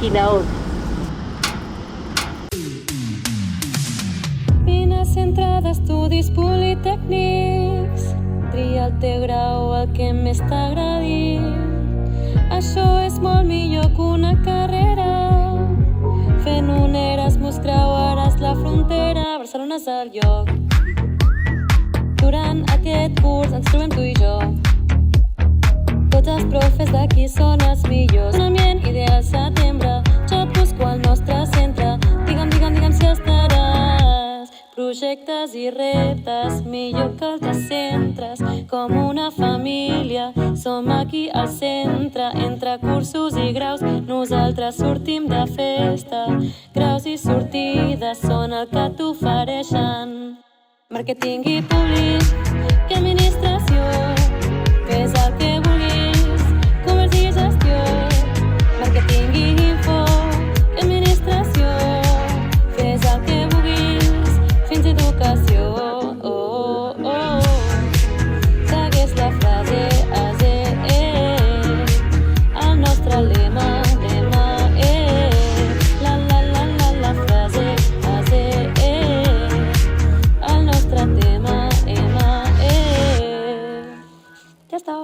quina hora. Vine a centre d'estudis politècnics, tria el teu grau, el que més t'agradi. Això és molt millor que una carrera. Fent un Erasmus creuaràs la frontera, Barcelona és el lloc. Durant aquest curs ens trobem tu i jo. Tots els profes d'aquí són els millors. Un ambient ideal setembre, jo et busco al nostre centre. Digue'm si estaràs. Projectes i reptes, millor que els de centres. Com una família, som aquí al centre. Entre cursos i graus, nosaltres sortim de festa. Graus i sortides són el que t'ofereixen. Màrqueting i public, i administració. Fes el que vulguis, comerç i gestió. Màrqueting i info, i administració. Fes el que vulguis, fins a educació. Segueix la frase ASE, el nostre lema, la frase ASE, el nostre tema, ja està.